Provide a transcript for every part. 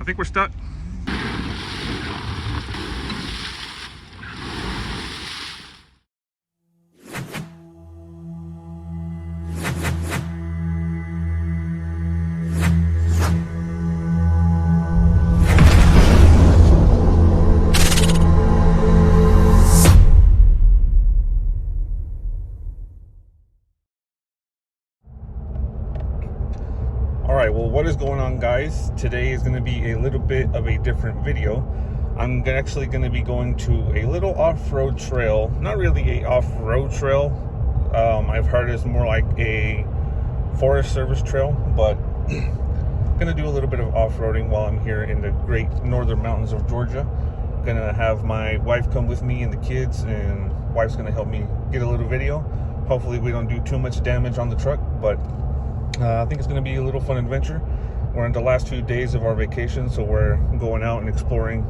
think we're stuck. Alright, well, what is going on, guys? Today is going to be a little bit of a different video. I'm actually going to be going to a little off-road trail. Not really a off-road trail. I've heard it's more like a Forest Service trail, but I'm going to do a little bit of off-roading while I'm here in the great northern mountains of Georgia. I'm going to have my wife come with me and the kids, and wife's going to help me get a little video. Hopefully we don't do too much damage on the truck, but I think it's going to be a little fun adventure. We're in the last 2 days of our vacation, so we're going out and exploring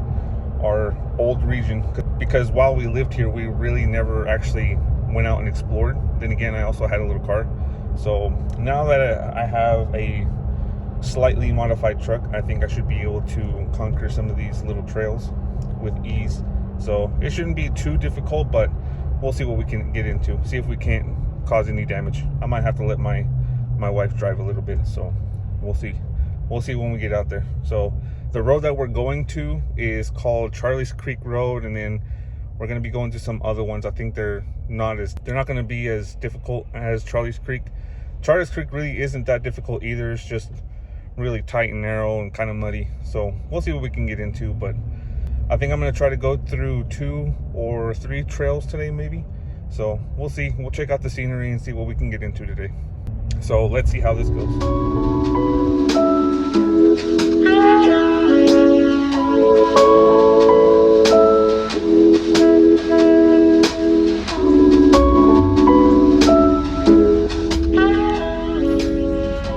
our old region. Because while we lived here, we really never actually went out and explored. Then again, I also had a little car. So now that I have a slightly modified truck, I think I should be able to conquer some of these little trails with ease. So it shouldn't be too difficult, but we'll see what we can get into. See if we can't cause any damage. I might have to let my wife drive a little bit, so we'll see when we get out there. So the road that we're going to is called Charlie's Creek Road, and then we're going to be going to some other ones. I think they're not going to be as difficult as Charlie's Creek. Charlie's Creek really isn't that difficult either. It's just really tight and narrow and kind of muddy, so we'll see what we can get into. But I think I'm going to try to go through 2 or 3 trails today, maybe. So we'll see. We'll check out the scenery and see what we can get into today. So let's see how this goes.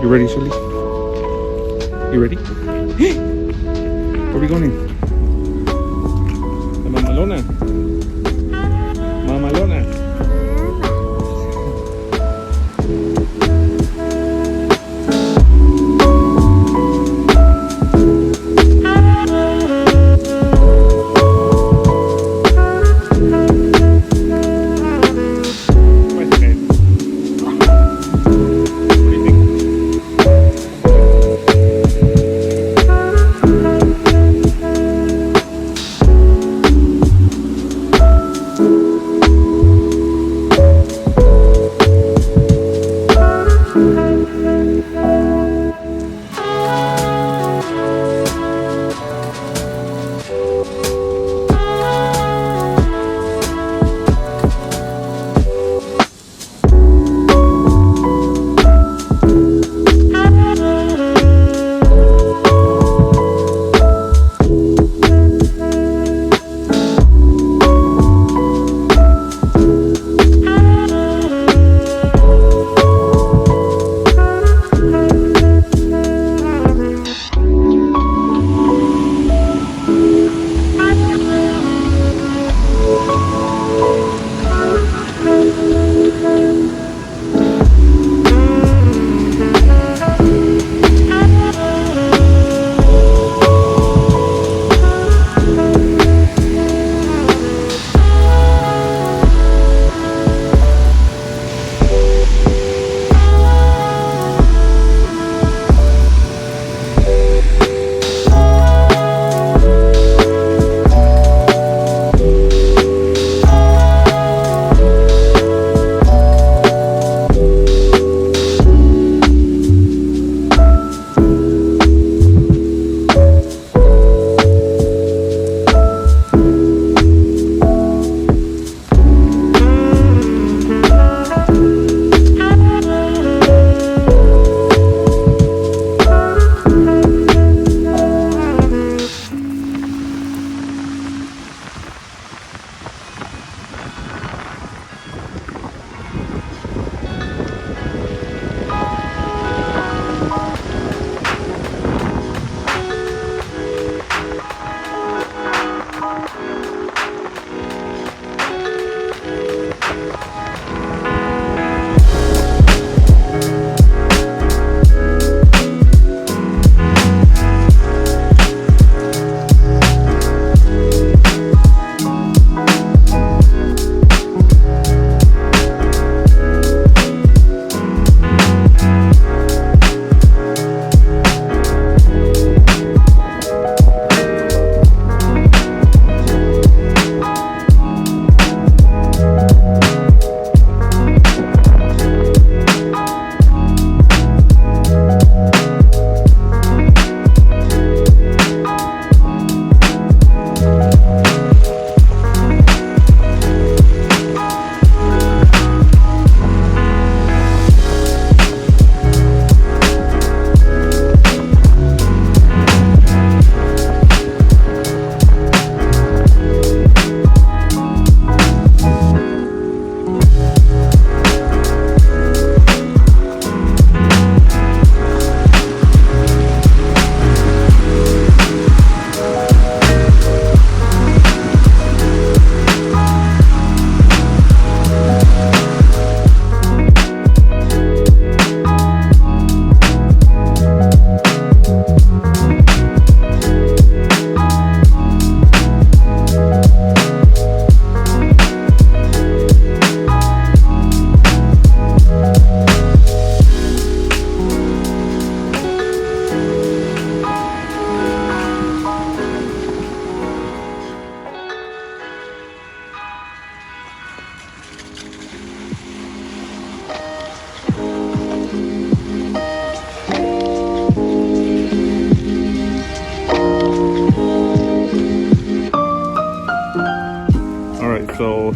You ready, Shirley? You ready? Where are we going in? La Mamalona. Mamalona.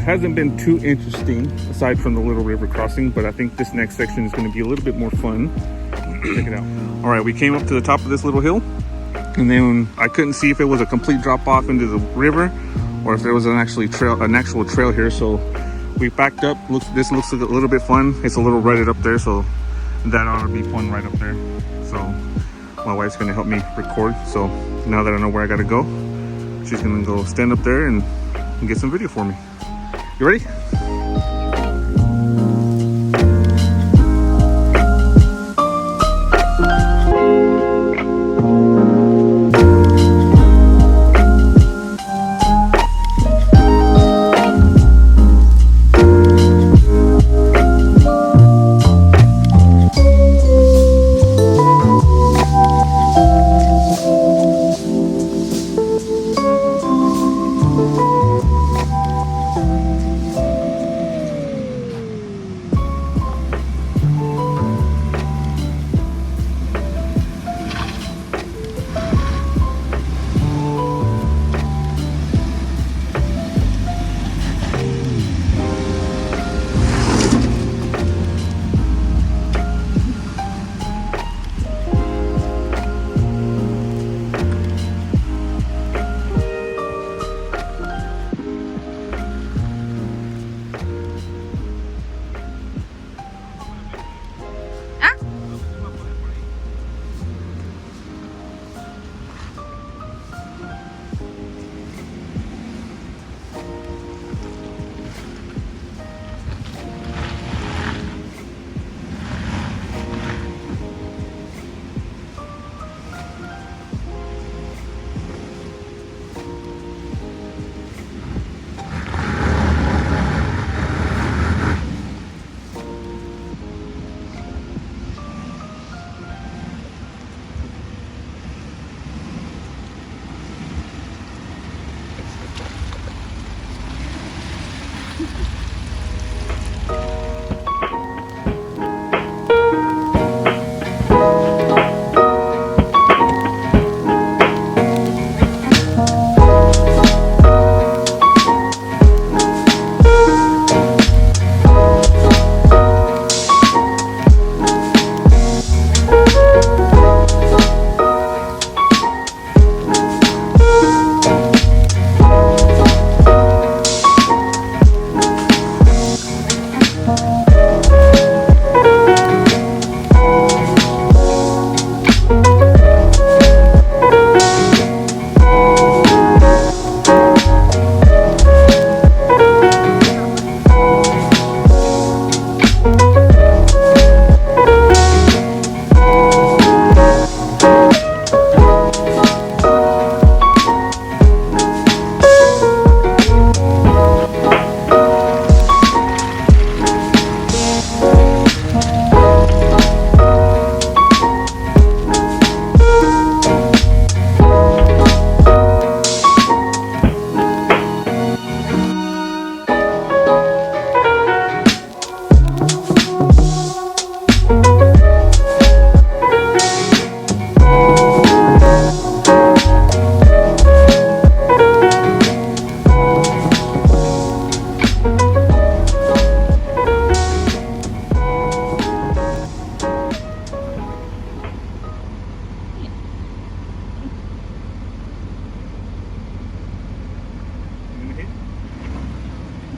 hasn't been too interesting aside from the little river crossing, but I think this next section is going to be a little bit more fun. Check it out. All right, we came up to the top of this little hill, and then I couldn't see if it was a complete drop off into the river or if there was an actual trail here. So we backed up. This looks a little bit fun. It's a little rutted up there, so that ought to be fun right up there. So my wife's gonna help me record. So now that I know where I gotta go, she's gonna go stand up there and get some video for me. You ready?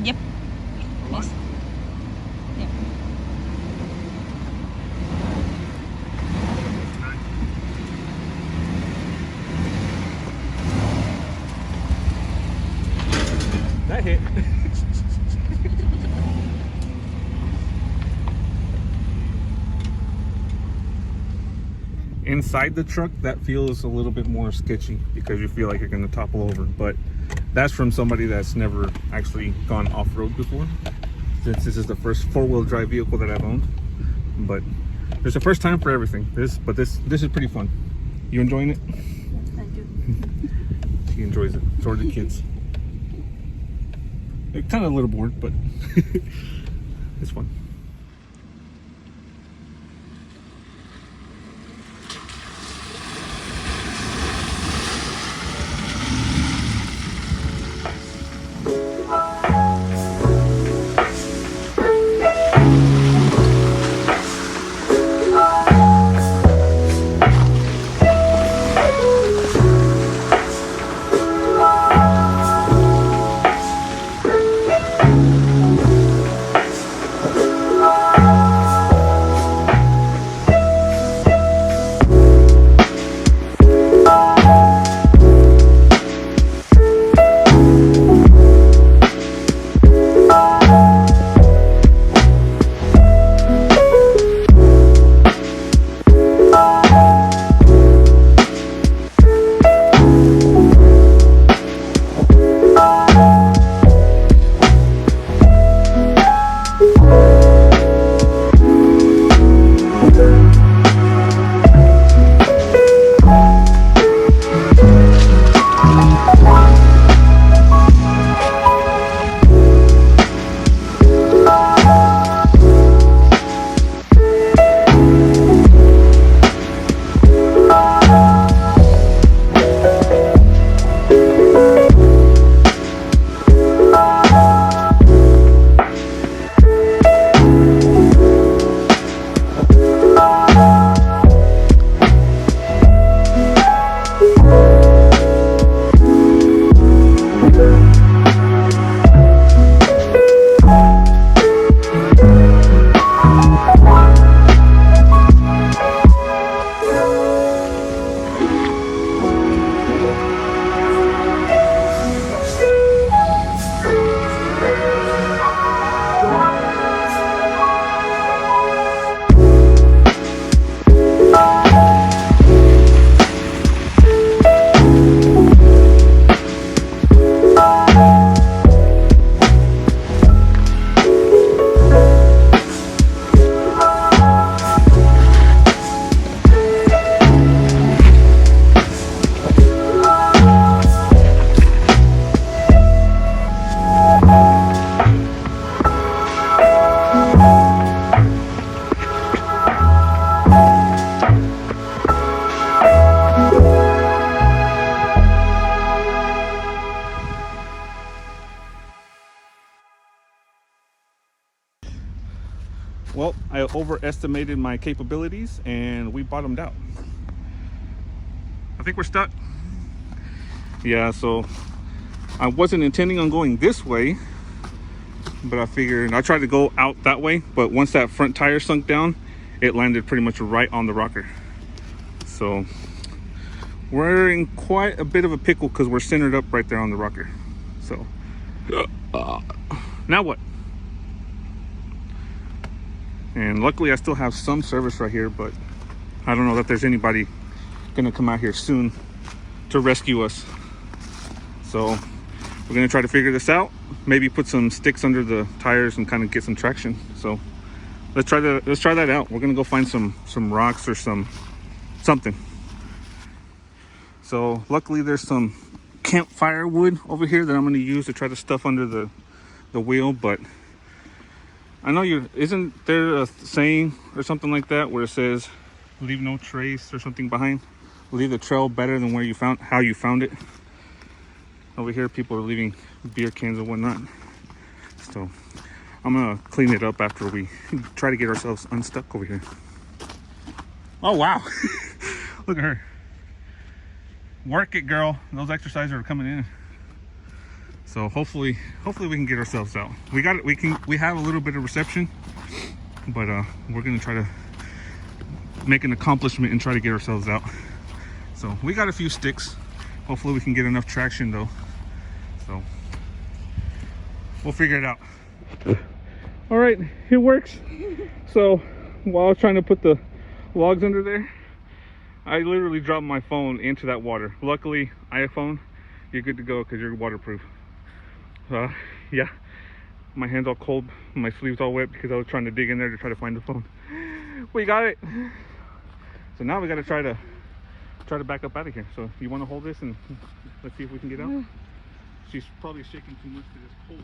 Yep. Yes. Yep. That hit. Inside the truck, that feels a little bit more sketchy because you feel like you're going to topple over, but that's from somebody that's never actually gone off-road before, since this is the first four-wheel drive vehicle that I've owned. But there's a first time for everything. This is pretty fun. You enjoying it? Yes, I do. She enjoys it. So are the kids. They're kind of a little bored, but it's fun. overestimated my capabilities and we bottomed out. I think we're stuck. Yeah, so I wasn't intending on going this way, but I figured I tried to go out that way, but once that front tire sunk down, it landed pretty much right on the rocker. So we're in quite a bit of a pickle because we're centered up right there on the rocker. So now what? And luckily I still have some service right here, but I don't know that there's anybody gonna come out here soon to rescue us. So we're gonna try to figure this out. Maybe put some sticks under the tires and kind of get some traction. So let's try that out. We're gonna go find some rocks or something. So luckily there's some campfire wood over here that I'm gonna use to try to stuff under the wheel. But I know isn't there a saying or something like that where it says leave no trace or something behind? Leave the trail better than how you found it. Over here people are leaving beer cans and whatnot. So I'm gonna clean it up after we try to get ourselves unstuck over here. Oh wow. Look at her. Work it, girl. Those exercises are coming in. So hopefully we can get ourselves out. We have a little bit of reception, but we're gonna try to make an accomplishment and try to get ourselves out. So we got a few sticks. Hopefully we can get enough traction though. So we'll figure it out. All right, it works. So while I was trying to put the logs under there, I literally dropped my phone into that water. Luckily, iPhone, you're good to go because you're waterproof. Yeah, my hand's all cold, my sleeves all wet because I was trying to dig in there to try to find the phone. We got it. So now we got to try to back up out of here. So you want to hold this and let's see if we can get out? She's probably shaking too much because it's cold.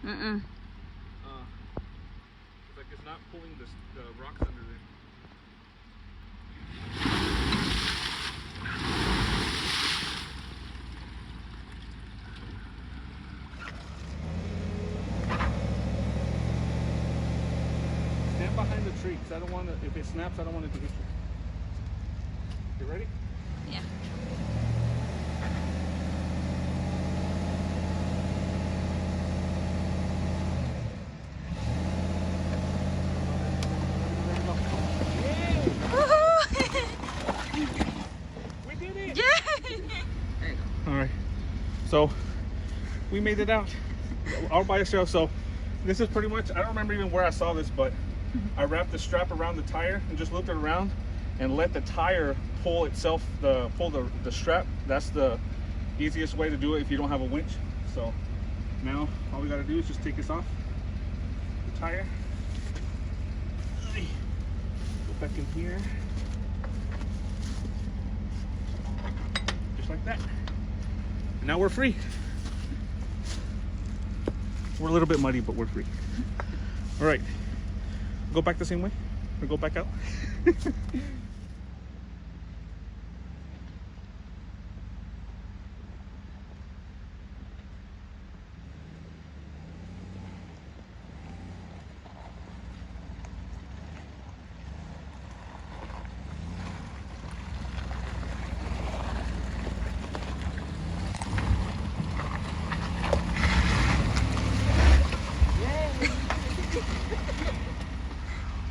Mm-mm. It's like it's not pulling the rocks under there. Stand behind the tree because I don't want to, if it snaps, I don't want it to hit you. You ready? Yeah. We did it! Yeah. There you go. All right, so we made it out all by ourselves. So this is pretty much, I don't remember even where I saw this, but I wrapped the strap around the tire and just looped it around and let the tire pull itself, pull the strap. That's the easiest way to do it if you don't have a winch. So now all we got to do is just take this off the tire, go back in here, just like that. And now we're free. We're a little bit muddy, but we're free. All right, go back the same way or go back out.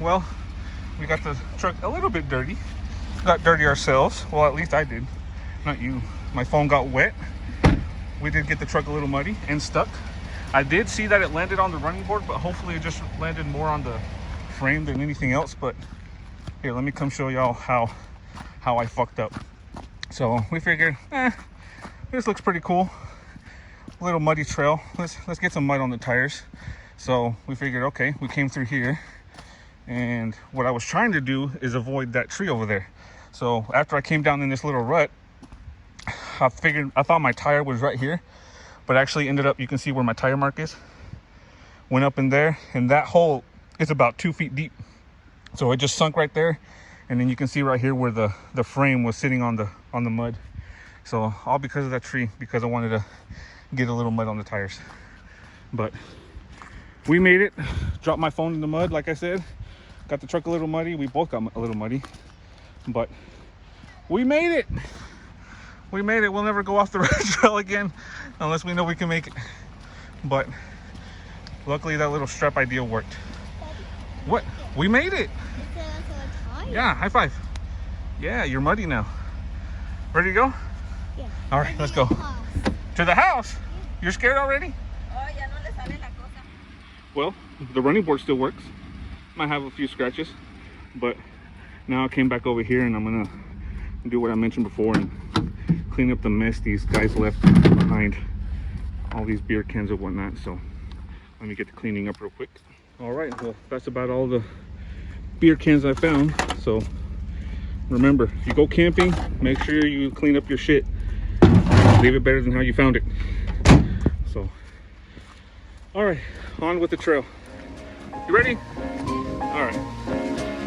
Well, we got the truck a little bit dirty. Got dirty ourselves. Well, at least I did. Not you. My phone got wet. We did get the truck a little muddy and stuck. I did see that it landed on the running board, but hopefully it just landed more on the frame than anything else. But here, let me come show y'all how I fucked up. So we figured, this looks pretty cool. A little muddy trail. Let's get some mud on the tires. So we figured, okay, we came through here, and what I was trying to do is avoid that tree over there. So after I came down in this little rut, I thought my tire was right here, but actually ended up, you can see where my tire mark is, went up in there, and that hole is about 2 feet deep. So it just sunk right there, and then you can see right here where the frame was sitting on the mud. So all because of that tree, because I wanted to get a little mud on the tires. But we made it. Dropped my phone in the mud, like I said. Got the truck a little muddy. We both got a little muddy, but we made it. We made it. We'll never go off the red trail again unless we know we can make it. But luckily that little strap idea worked. What? We made it. Yeah, high five. Yeah, you're muddy now. Ready to go? Yeah. All right, let's go. To the house? You're scared already? Well, the running board still works. Might have a few scratches, but now I came back over here and I'm gonna do what I mentioned before and clean up the mess these guys left behind, all these beer cans and whatnot. So let me get to cleaning up real quick. All right, well, that's about all the beer cans I found. So remember, if you go camping, make sure you clean up your shit. Leave it better than how you found it. So, all right, on with the trail. You ready? All right,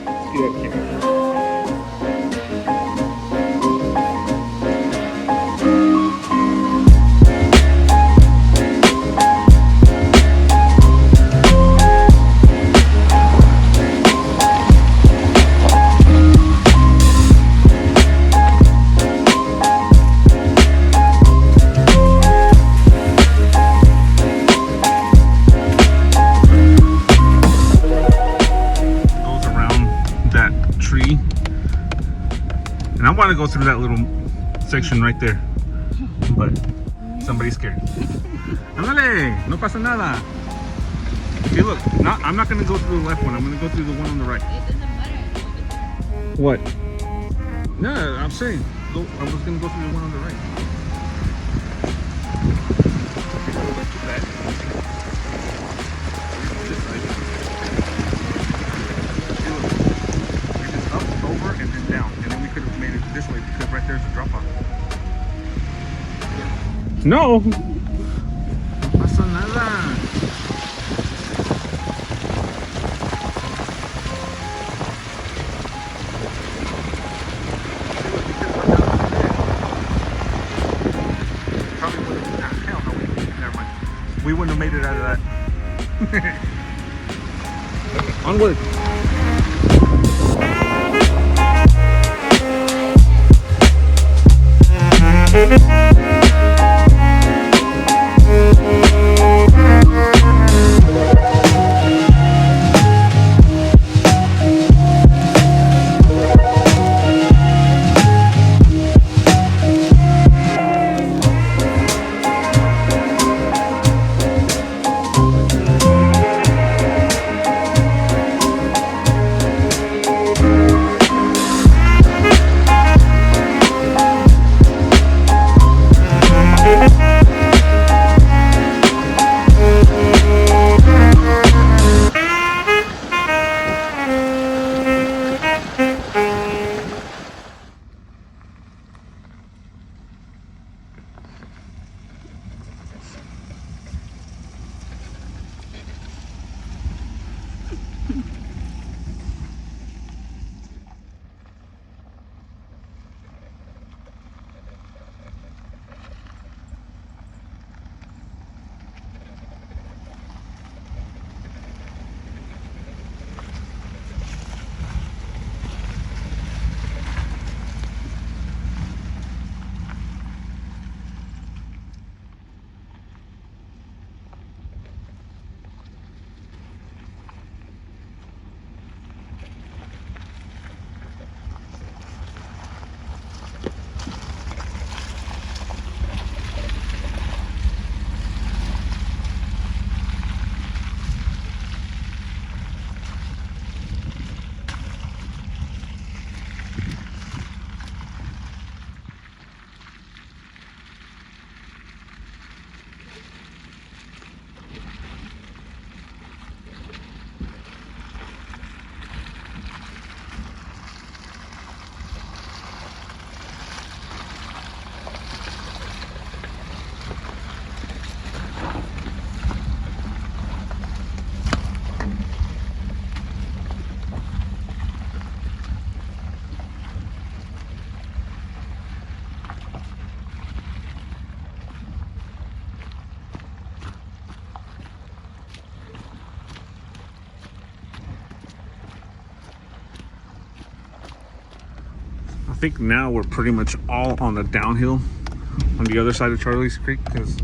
let's get up here. And I want to go through that little section right there, but somebody's scared. Ándale, no pasa nada. See, look, I'm not going to go through the left one. I'm going to go through the one on the right. It doesn't matter. What? No, I'm saying, I was going to go through the one on the right. This way, because right there's a drop off. No pasa nada. Probably wouldn't. Hell no, never mind. We wouldn't have made it out of that. Onward. think now we're pretty much all on the downhill on the other side of Charlie's Creek, because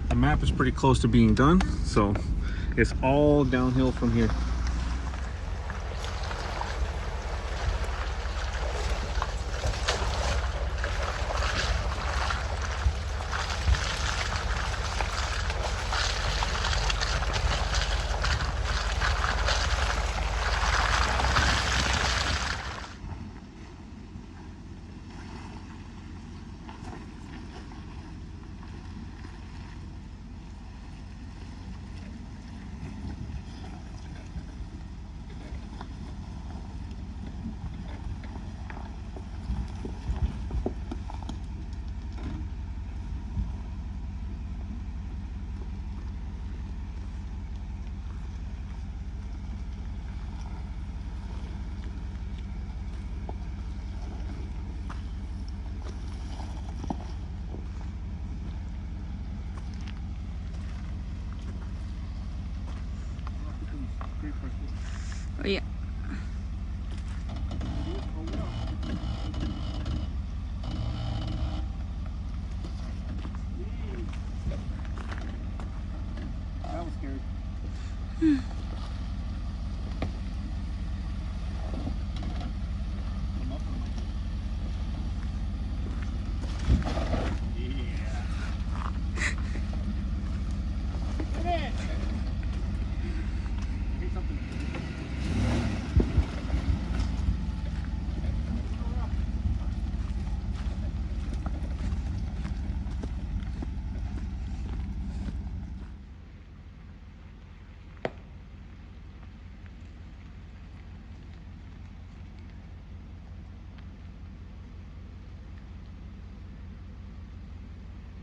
the map is pretty close to being done, so it's all downhill from here. Oh, yeah. That was scary.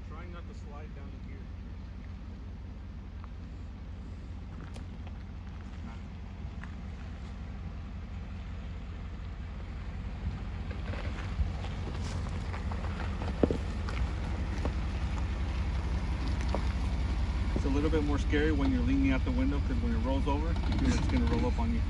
Trying not to slide down here. It's a little bit more scary when you're leaning out the window, because when it rolls over, you feel it's going to roll up on you.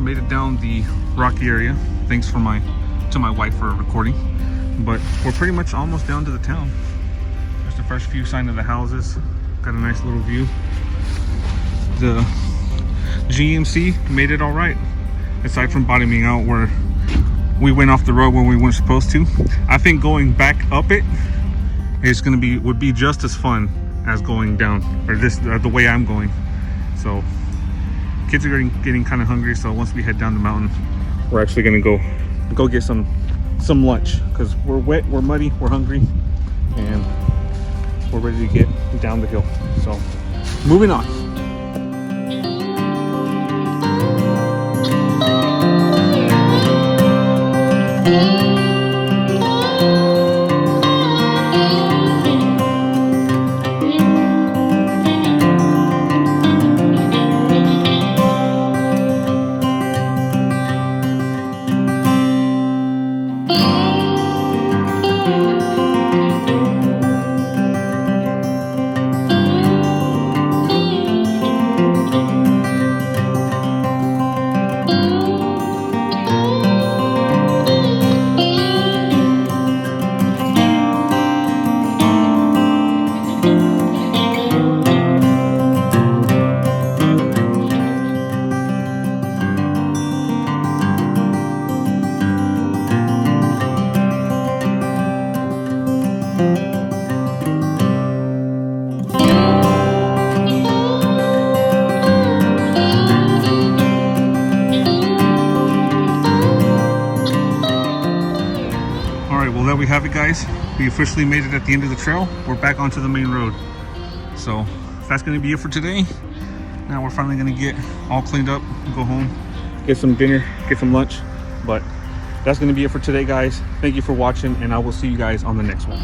Made it down the rocky area. Thanks to my wife for recording, but we're pretty much almost down to the town. There's the first few signs of the houses. Got a nice little view. The GMC made it all right, aside from bottoming out where we went off the road when we weren't supposed to. I think going back up it is would be just as fun as going down, or the way I'm going. So kids are getting kind of hungry, so once we head down the mountain, we're actually gonna go get some lunch, because we're wet, we're muddy, we're hungry, and we're ready to get down the hill. So moving on. have it, guys. We officially made it at the end of the trail. We're back onto the main road. So that's going to be it for today. Now we're finally going to get all cleaned up, go home, get some dinner, get some lunch. But that's going to be it for today, guys. Thank you for watching, and I will see you guys on the next one.